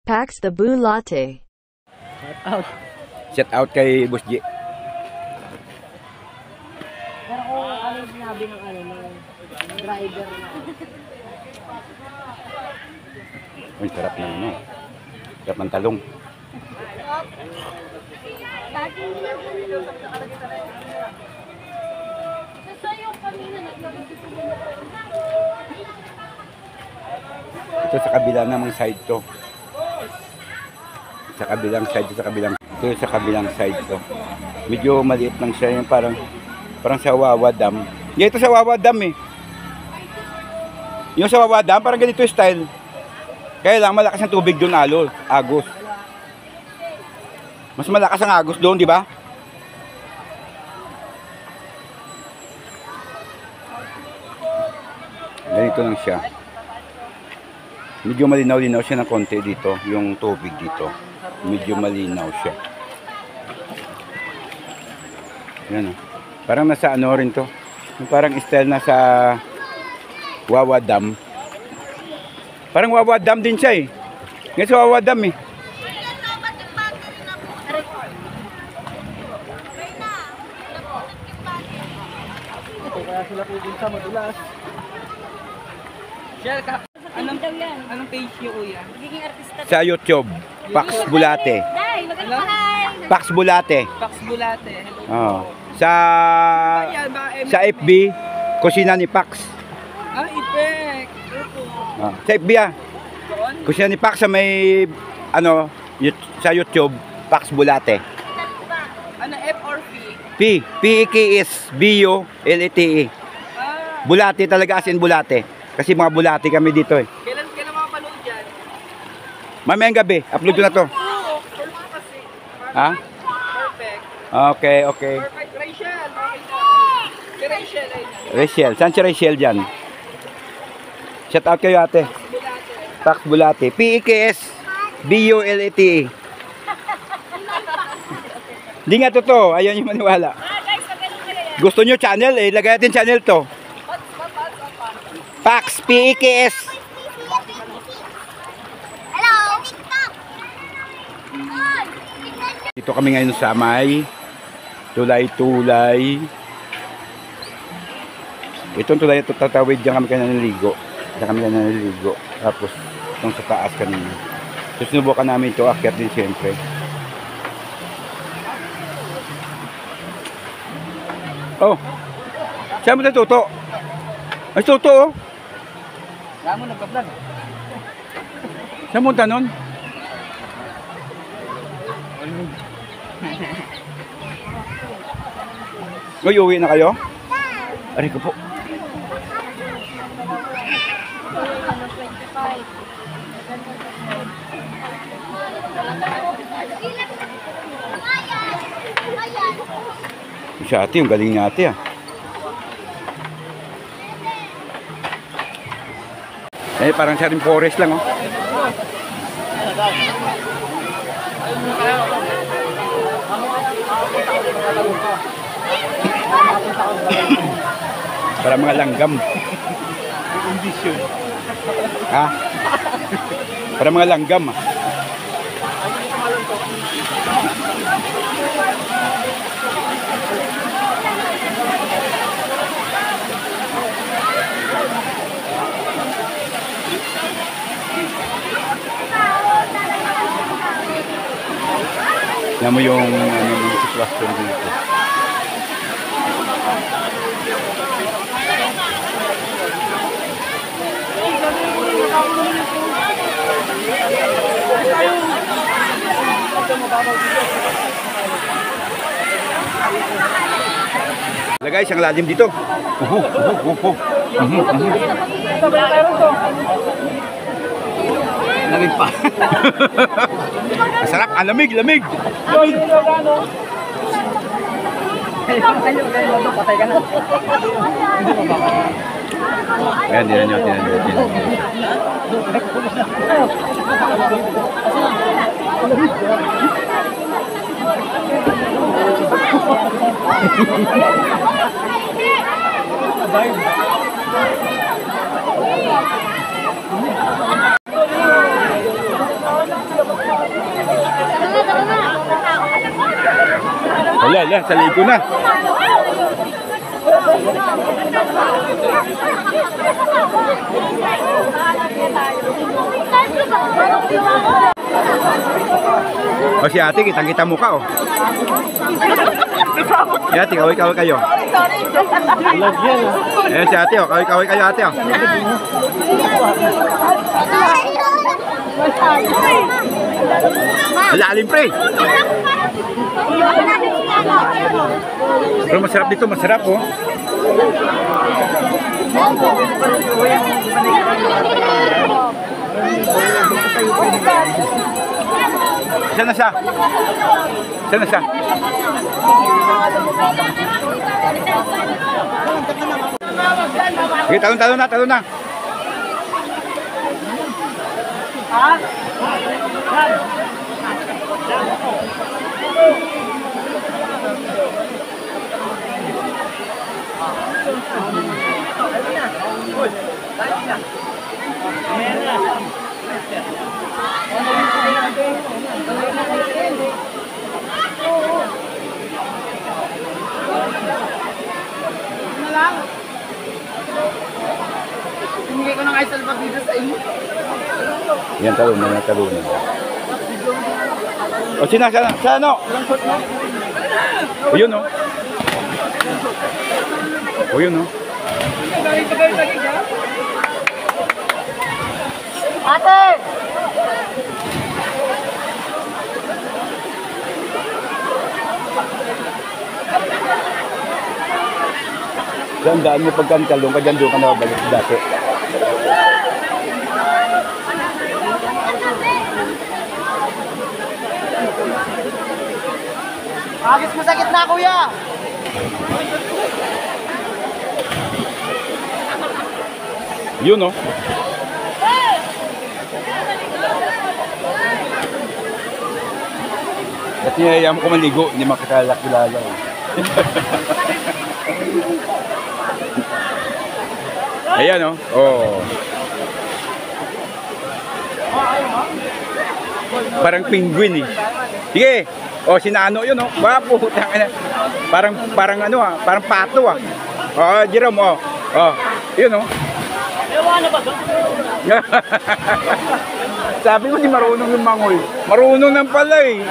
Pax the Boo Latte. Shout out kay Boss G. Pero kung ano yung sinabi ng driver na. Uy, sarap ng ano. Sarap ng talong. Ito sa kabila namang side to. Sa kabilang side, ito sa kabilang side to. Medyo maliit lang siya, yung parang sa Wawa Dam. Yeah, ito sa Wawa Dam eh. Yung sa Wawa Dam, parang ganito yung style. Kaya lang malakas ang tubig doon, agos. Mas malakas ang agos doon, di ba? Ganito lang siya. Medyo malinaw-linaw siya ng konti dito, yung tubig dito. Medyo malinaw siya. Yan o. Parang nasa ano rin to. Parang style na sa Wawa Dam. Parang Wawa Dam din siya eh. Ngayon sa Wawa Dam eh. Kaya sila pupunta madulas. Share ka. Anong page niyo, kuya? Magiging artista. Sa YouTube, Pax Bulate. Day, magandang hi. Pax Bulate. Pax Bulate. Oh. Sa FB, Kusina ni Pax. Ah, Ipek. Oh. Sa FB ah. Kusina ni Pax sa may ano, sa YouTube, Pax Bulate. Ano, F or P? P-E-K-S B-U-L-A-T-E. Bulate talaga, as in Bulate. Kasi mga Bulate kami dito eh. Kailan makapanood dyan? Mamayang gabi, upload ko na to. Oo, perfect kasi. Ha? Perfect. Okay. Perfect. Rachel, okay na. Si Rachel ay Rachel, saan si Rachel dyan? Shout out kayo ate. Bulate. Pax Bulate. P-E-K-S B-U-L-A-T-E. Hindi nga totoo, ayaw nyo maniwala. Gusto nyo channel eh, lagay natin channel to. Pax, P-E-K-S. Hello. TikTok. Dito kami ngayon sa may tulay-tulay. Itong tulay, tatawid dyan kami naliligo. Dyan kami naliligo. Tapos itong sa taas kanina. Susubukan namin ito, akyat din siyempre. Oh, saan mo natuto? Ay, tuto oh. Saan mo nagpa-vlog? Saan mo tanon? Uy, uwi na kayo? Aray ko po. Si ate, yung galing ni ate ah. Eh, parang sa rin forest lang oh. Para mga langgam. Ha? Para mga langgam ah. Alam mo yung sitwasyon dito. Lagay siyang lalim dito. Lamig pa. Masarap, lamig. Patay ka na. Ayan, tinan nyo. Lala, sa ligo na. O si ate, kitang-kita mo ka, oh. Si ate, kaway-kaway kayo. Eh, si ate, oh. Kaway-kaway kayo, ate, oh. Lalim, pre. Pero masarap dito, masarap, oh. Saan na siya? Saan na siya? Okay, talon na, talon na. Hindi ko ng ice alpag dito sa inyo. Yan, talon na, talon na. O, sina, sa ano? O, yun, oh. O, yun, oh. Ate! Saan daan mo pagkantalong ka dyan, doon ka na balik dati. Agis mo sakit na, kuya! Yun, oh. At niyayayaan mo ko maligo, hindi makakalak-kilala. Eh. Ayan, oh. Oh. Parang penguin, eh. Sige. Oh, sinano yun, oh. Wapo. Parang ano, ah. Parang pato, ah. Oh, Jerome, oh. Oh. Yun, oh. Ewan na ba doon? Sabi ko di marunong yung mangoy. Marunong nang pala, eh.